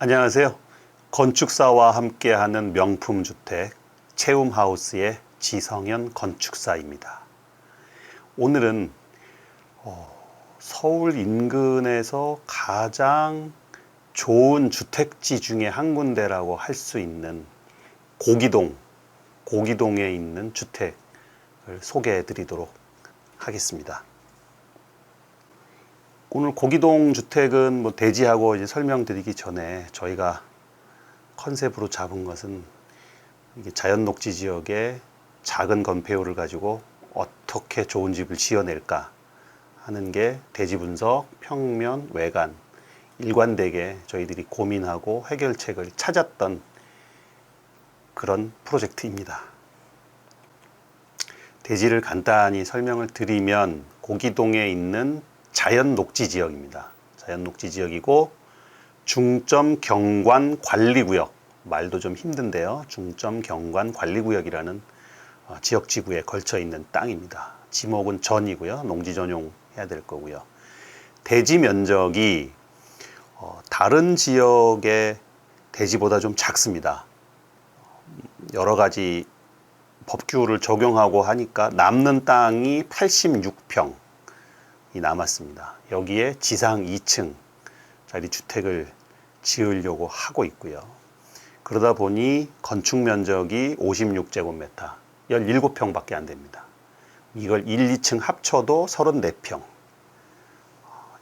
안녕하세요. 건축사와 함께하는 명품주택 채움하우스의 지성현 건축사입니다. 오늘은 서울 인근에서 가장 좋은 주택지 중에 한 군데라고 할 수 있는 고기동에 있는 주택을 소개해 드리도록 하겠습니다. 오늘 고기동 주택은 대지하고 이제 설명드리기 전에 저희가 컨셉으로 잡은 것은 자연 녹지 지역에 작은 건폐율을 가지고 어떻게 좋은 집을 지어낼까 하는 게 대지 분석, 평면, 외관 일관되게 저희들이 고민하고 해결책을 찾았던 그런 프로젝트입니다. 대지를 간단히 설명을 드리면 고기동에 있는 자연 녹지 지역입니다. 자연 녹지 지역이고 중점 경관 관리구역, 말도 좀 힘든데요. 중점 경관 관리구역이라는 지역 지구에 걸쳐 있는 땅입니다. 지목은 전이고요. 농지 전용 해야 될 거고요. 대지 면적이 다른 지역의 대지보다 좀 작습니다. 여러 가지 법규를 적용하고 하니까 남는 땅이 86평 남았습니다. 여기에 지상 2층짜리 주택을 지으려고 하고 있고요. 그러다 보니 건축 면적이 56제곱미터, 17평밖에 안 됩니다. 이걸 1, 2층 합쳐도 34평.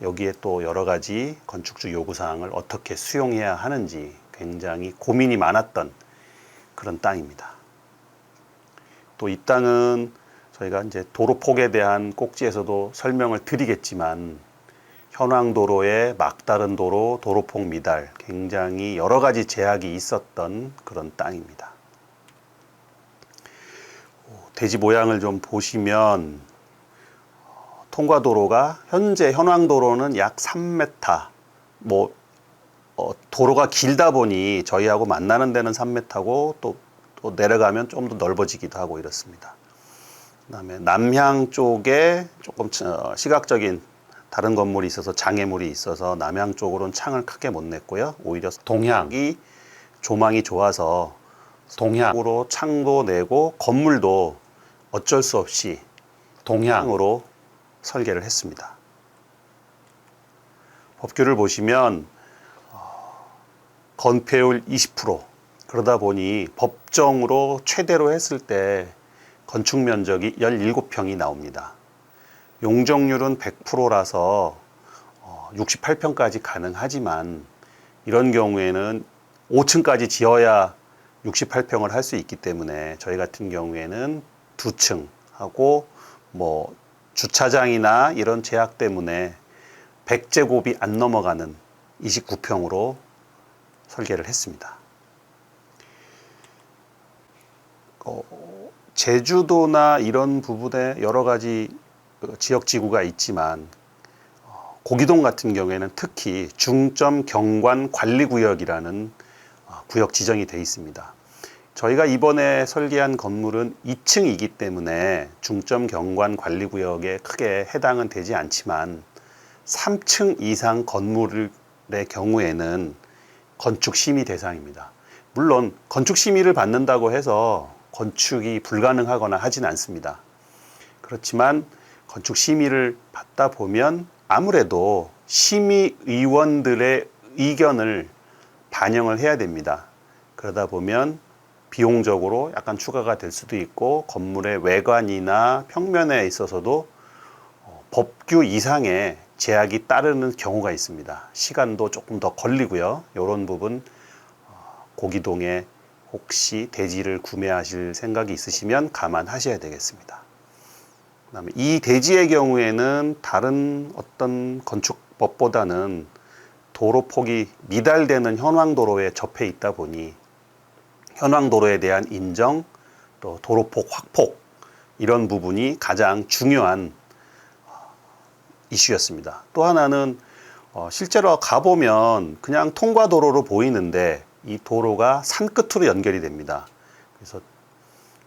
여기에 또 여러 가지 건축주 요구사항을 어떻게 수용해야 하는지 굉장히 고민이 많았던 그런 땅입니다. 또 이 땅은 저희가 이제 도로 폭에 대한 꼭지에서도 설명을 드리겠지만 현황도로에 막다른 도로, 도로폭 미달 굉장히 여러 가지 제약이 있었던 그런 땅입니다. 대지 모양을 좀 보시면 통과도로가 현재 현황도로는 약 3m, 도로가 길다 보니 저희하고 만나는 데는 3m고 또 내려가면 좀 더 넓어지기도 하고 이렇습니다. 그다음에 남향 쪽에 조금 시각적인 다른 건물이 있어서 장애물이 있어서 남향 쪽으로는 창을 크게 못 냈고요. 오히려 동향이 조망이 좋아서 동향으로 창도 내고 건물도 어쩔 수 없이 동향으로 설계를 했습니다. 법규를 보시면 건폐율 20%, 그러다 보니 법정으로 최대로 했을 때 건축 면적이 17평이 나옵니다. 용적률은 100%라서 68평까지 가능하지만 이런 경우에는 5층까지 지어야 68평을 할 수 있기 때문에 저희 같은 경우에는 2층 하고 주차장이나 이런 제약 때문에 100제곱이 안 넘어가는 29평으로 설계를 했습니다. 제주도나 이런 부분에 여러 가지 지역 지구가 있지만 고기동 같은 경우에는 특히 중점 경관 관리구역이라는 구역 지정이 되어 있습니다. 저희가 이번에 설계한 건물은 2층이기 때문에 중점 경관 관리구역에 크게 해당은 되지 않지만 3층 이상 건물의 경우에는 건축심의 대상입니다. 물론 건축심의를 받는다고 해서 건축이 불가능하거나 하진 않습니다. 그렇지만 건축심의를 받다 보면 아무래도 심의위원들의 의견을 반영을 해야 됩니다. 그러다 보면 비용적으로 약간 추가가 될 수도 있고 건물의 외관이나 평면에 있어서도 법규 이상의 제약이 따르는 경우가 있습니다. 시간도 조금 더 걸리고요. 이런 부분 고기동에 혹시 대지를 구매하실 생각이 있으시면 감안하셔야 되겠습니다. 그다음에 이 대지의 경우에는 다른 어떤 건축법보다는 도로폭이 미달되는 현황도로에 접해 있다 보니 현황도로에 대한 인정, 또 도로폭 확폭 이런 부분이 가장 중요한 이슈였습니다. 또 하나는 실제로 가보면 그냥 통과도로로 보이는데 이 도로가 산 끝으로 연결이 됩니다. 그래서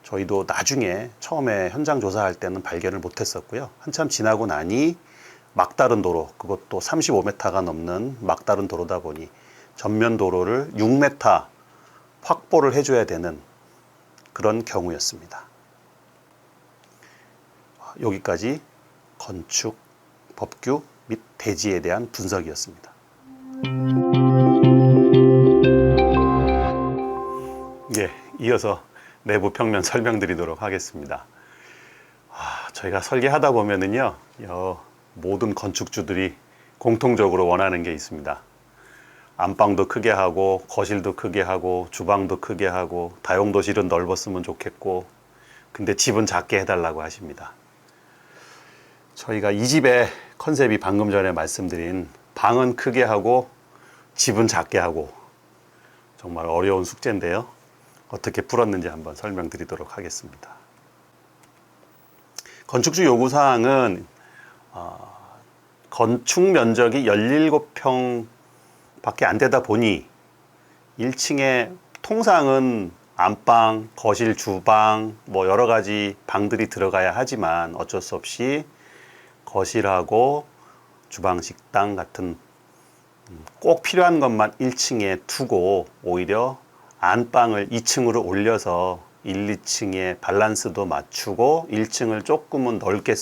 저희도 나중에 처음에 현장 조사할 때는 발견을 못했었고요. 한참 지나고 나니 막다른 도로, 그것도 35m가 넘는 막다른 도로다 보니 전면 도로를 6m 확보를 해줘야 되는 그런 경우였습니다. 여기까지 건축, 법규 및 대지에 대한 분석이었습니다. 예, 이어서 내부 평면 설명드리도록 하겠습니다. 저희가 설계하다 보면은요, 모든 건축주들이 공통적으로 원하는 게 있습니다. 안방도 크게 하고, 거실도 크게 하고, 주방도 크게 하고, 다용도실은 넓었으면 좋겠고, 근데 집은 작게 해달라고 하십니다. 저희가 이 집의 컨셉이 방금 전에 말씀드린 방은 크게 하고, 집은 작게 하고, 정말 어려운 숙제인데요. 어떻게 풀었는지 한번 설명드리도록 하겠습니다. 건축주 요구사항은 건축 면적이 17평 밖에 안 되다 보니 1층에 통상은 안방, 거실, 주방 뭐 여러 가지 방들이 들어가야 하지만 어쩔 수 없이 거실하고 주방, 식당 같은 꼭 필요한 것만 1층에 두고 오히려 안방을 2층으로 올려서 1, 2층의 밸런스도 맞추고 1층을 조금은 넓게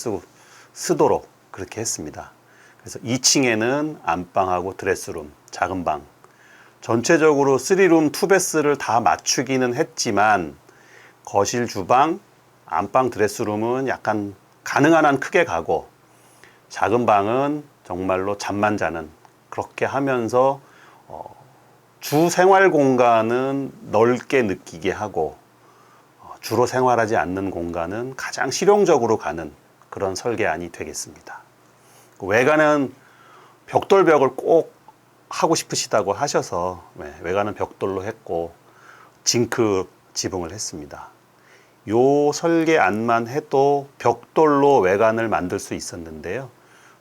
쓰도록 그렇게 했습니다. 그래서 2층에는 안방하고 드레스룸, 작은 방, 전체적으로 3룸, 2베스를 다 맞추기는 했지만 거실, 주방, 안방, 드레스룸은 약간 가능한 한 크게 가고 작은 방은 정말로 잠만 자는 그렇게 하면서 주 생활 공간은 넓게 느끼게 하고 주로 생활하지 않는 공간은 가장 실용적으로 가는 그런 설계안이 되겠습니다. 외관은 벽돌벽을 꼭 하고 싶으시다고 하셔서 외관은 벽돌로 했고 징크 지붕을 했습니다. 요 설계안만 해도 벽돌로 외관을 만들 수 있었는데요.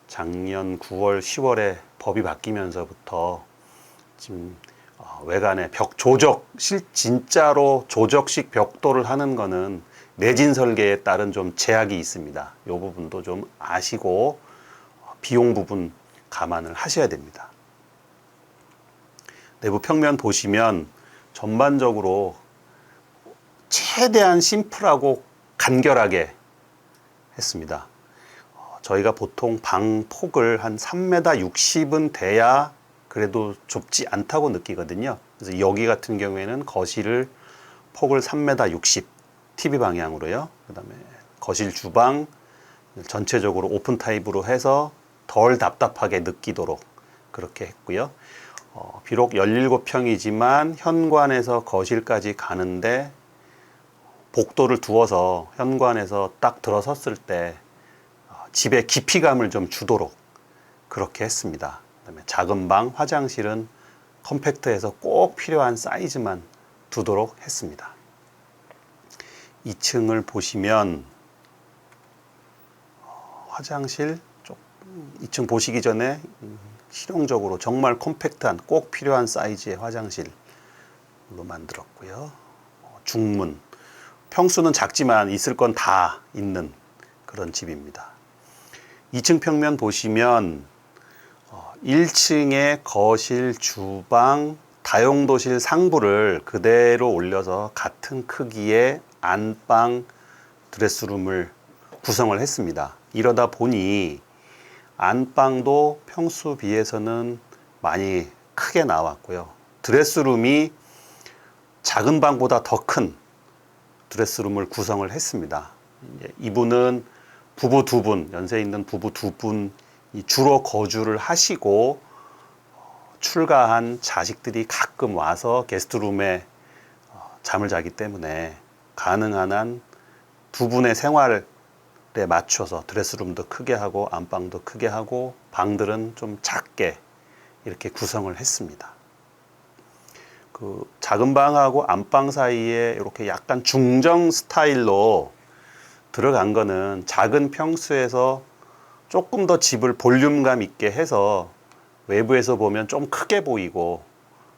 작년 9월, 10월에 법이 바뀌면서부터 지금 외관에 벽 조적, 진짜로 조적식 벽돌을 하는 거는 내진 설계에 따른 좀 제약이 있습니다. 이 부분도 좀 아시고 비용 부분 감안을 하셔야 됩니다. 내부 평면 보시면 전반적으로 최대한 심플하고 간결하게 했습니다. 저희가 보통 방 폭을 한 3m 60은 돼야 그래도 좁지 않다고 느끼거든요. 그래서 여기 같은 경우에는 거실을 폭을 3m 60 TV 방향으로요. 그 다음에 거실 주방 전체적으로 오픈 타입으로 해서 덜 답답하게 느끼도록 그렇게 했고요. 비록 17평이지만 현관에서 거실까지 가는데 복도를 두어서 현관에서 딱 들어섰을 때 집의 깊이감을 좀 주도록 그렇게 했습니다. 그다음에 작은 방, 화장실은 컴팩트해서 꼭 필요한 사이즈만 두도록 했습니다. 2층을 보시면 화장실 2층 보시기 전에 실용적으로 정말 컴팩트한 꼭 필요한 사이즈의 화장실로 만들었고요. 중문, 평수는 작지만 있을 건 다 있는 그런 집입니다. 2층 평면 보시면 1층에 거실, 주방, 다용도실 상부를 그대로 올려서 같은 크기의 안방, 드레스룸을 구성을 했습니다. 이러다 보니 안방도 평수 비해서는 많이 크게 나왔고요. 드레스룸이 작은 방보다 더 큰 드레스룸을 구성을 했습니다. 이분은 부부 두 분, 연세 있는 부부 두 분이 주로 거주를 하시고 출가한 자식들이 가끔 와서 게스트룸에 잠을 자기 때문에 가능한 한 두 분의 생활에 맞춰서 드레스룸도 크게 하고 안방도 크게 하고 방들은 좀 작게 이렇게 구성을 했습니다. 그 작은 방하고 안방 사이에 이렇게 약간 중정 스타일로 들어간 거는 작은 평수에서 조금 더 집을 볼륨감 있게 해서 외부에서 보면 좀 크게 보이고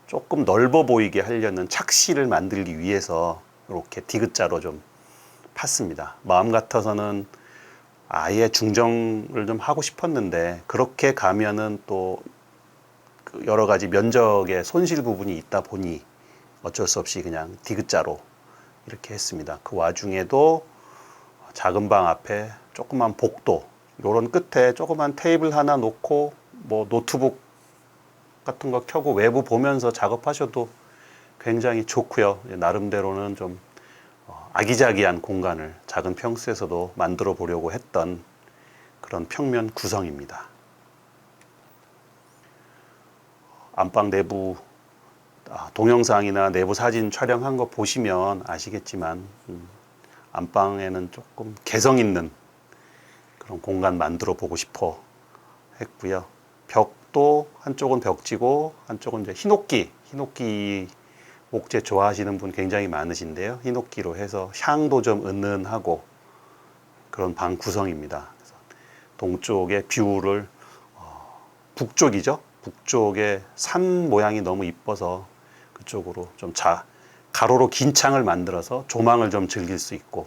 조금 넓어 보이게 하려는 착시를 만들기 위해서 이렇게 디귿자로 좀 팠습니다. 마음 같아서는 아예 중정을 좀 하고 싶었는데 그렇게 가면은 또 그 여러 가지 면적의 손실 부분이 있다 보니 어쩔 수 없이 그냥 디귿자로 이렇게 했습니다. 그 와중에도 작은 방 앞에 조그만 복도, 요런 끝에 조그만 테이블 하나 놓고 뭐 노트북 같은 거 켜고 외부 보면서 작업하셔도 굉장히 좋고요. 나름대로는 좀 아기자기한 공간을 작은 평수에서도 만들어 보려고 했던 그런 평면 구성입니다. 안방 내부 동영상이나 내부 사진 촬영한 거 보시면 아시겠지만 안방에는 조금 개성 있는 그런 공간 만들어 보고 싶어 했고요. 벽도 한쪽은 벽지고 한쪽은 이제 히노키 목재 좋아하시는 분 굉장히 많으신데요. 히노키로 해서 향도 좀 은은하고 그런 방 구성입니다. 그래서 동쪽의 뷰를 북쪽이죠. 북쪽에 산 모양이 너무 이뻐서 그쪽으로 좀 가로로 긴 창을 만들어서 조망을 좀 즐길 수 있고,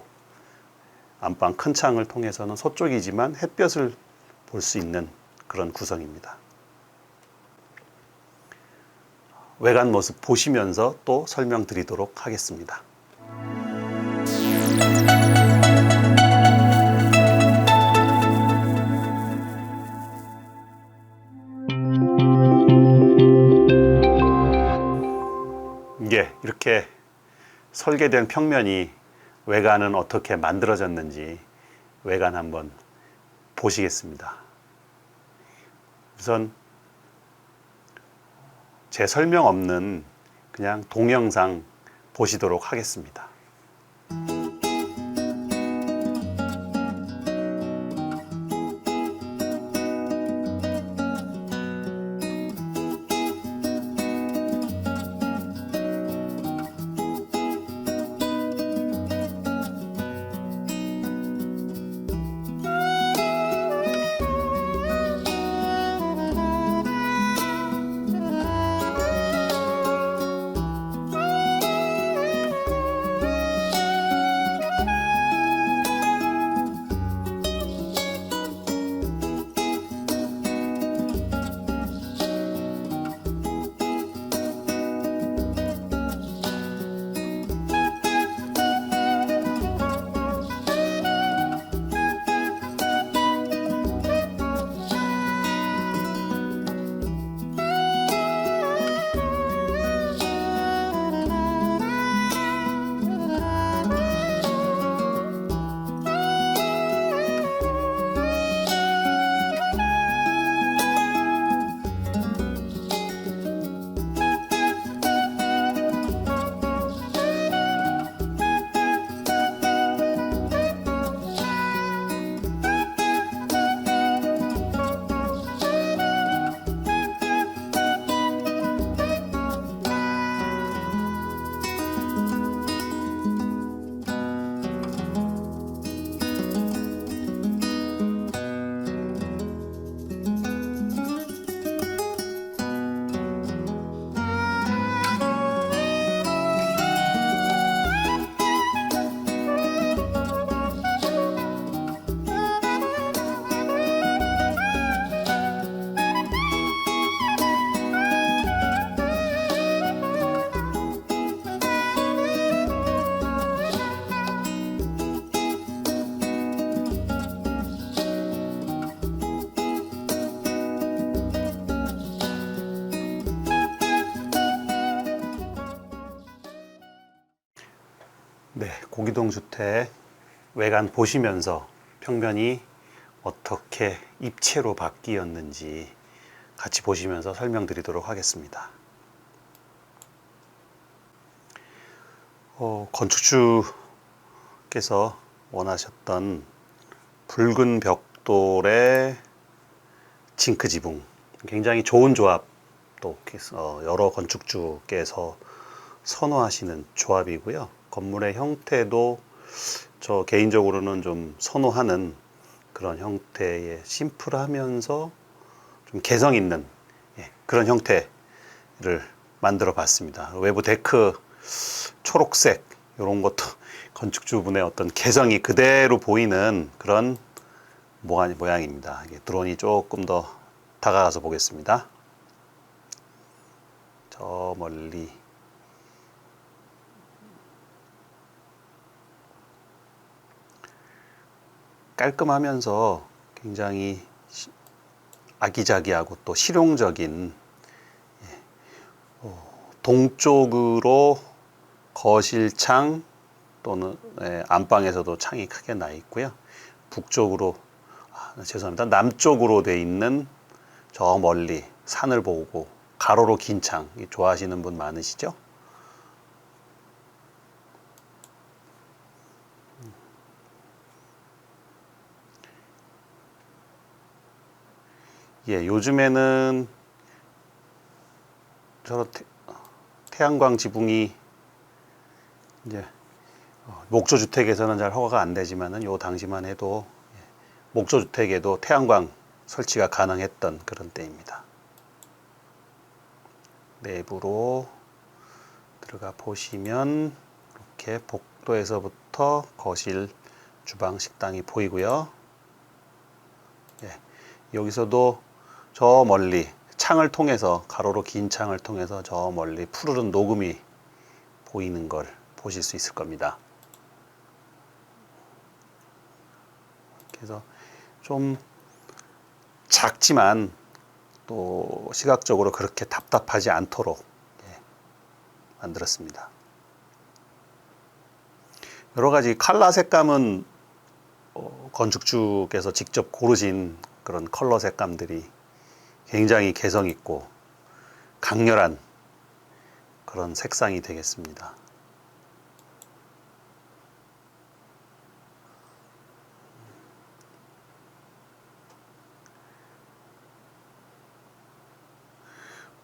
안방 큰 창을 통해서는 서쪽이지만 햇볕을 볼 수 있는 그런 구성입니다. 외관 모습 보시면서 또 설명드리도록 하겠습니다. 이렇게 설계된 평면이 외관은 어떻게 만들어졌는지 외관 한번 보시겠습니다. 우선 제 설명 없는 그냥 동영상 보시도록 하겠습니다. 네, 고기동 주택 외관 보시면서 평면이 어떻게 입체로 바뀌었는지 같이 보시면서 설명드리도록 하겠습니다. 건축주께서 원하셨던 붉은 벽돌의 징크 지붕, 굉장히 좋은 조합, 또 여러 건축주께서 선호하시는 조합이고요. 건물의 형태도 저 개인적으로는 좀 선호하는 그런 형태의 심플하면서 좀 개성 있는 그런 형태를 만들어 봤습니다. 외부 데크 초록색 이런 것도 건축주분의 어떤 개성이 그대로 보이는 그런 모양입니다. 드론이 조금 더 다가가서 보겠습니다. 저 멀리 깔끔하면서 굉장히 아기자기하고 또 실용적인 동쪽으로 거실창 또는 안방에서도 창이 크게 나 있고요. 북쪽으로 죄송합니다. 남쪽으로 돼 있는 저 멀리 산을 보고 가로로 긴 창 좋아하시는 분 많으시죠? 예, 요즘에는 저런 태양광 지붕이 이제 목조 주택에서는 잘 허가가 안 되지만은 요 당시만 해도 목조 주택에도 태양광 설치가 가능했던 그런 때입니다. 내부로 들어가 보시면 이렇게 복도에서부터 거실, 주방, 식당이 보이고요. 예, 여기서도 저 멀리 창을 통해서 가로로 긴 창을 통해서 저 멀리 푸르른 녹음이 보이는 걸 보실 수 있을 겁니다. 그래서 좀 작지만 또 시각적으로 그렇게 답답하지 않도록 만들었습니다. 여러 가지 컬러 색감은 건축주께서 직접 고르신 그런 컬러 색감들이 굉장히 개성 있고 강렬한 그런 색상이 되겠습니다.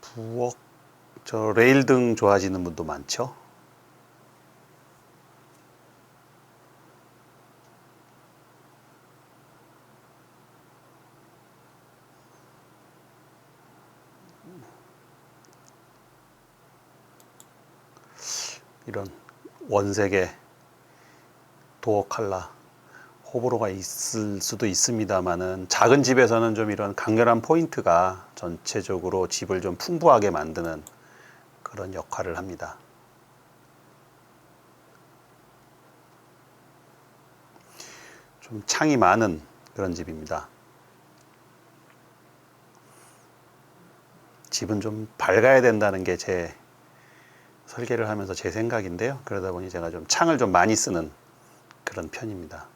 부엌, 저 레일 등 좋아하시는 분도 많죠. 이런 원색의 도어 컬러 호불호가 있을 수도 있습니다만은 작은 집에서는 좀 이런 강렬한 포인트가 전체적으로 집을 좀 풍부하게 만드는 그런 역할을 합니다. 좀 창이 많은 그런 집입니다. 집은 좀 밝아야 된다는 게 제 설계를 하면서 제 생각인데요. 그러다 보니 제가 좀 창을 좀 많이 쓰는 그런 편입니다.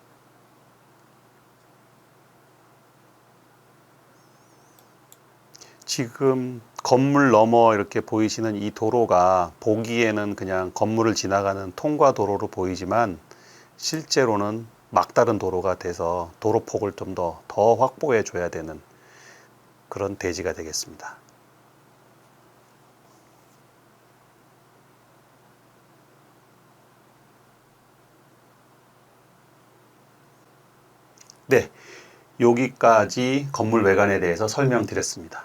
지금 건물 너머 이렇게 보이시는 이 도로가 보기에는 그냥 건물을 지나가는 통과 도로로 보이지만 실제로는 막다른 도로가 돼서 도로폭을 좀 더 확보해 줘야 되는 그런 대지가 되겠습니다. 네, 여기까지 건물 외관에 대해서 설명드렸습니다.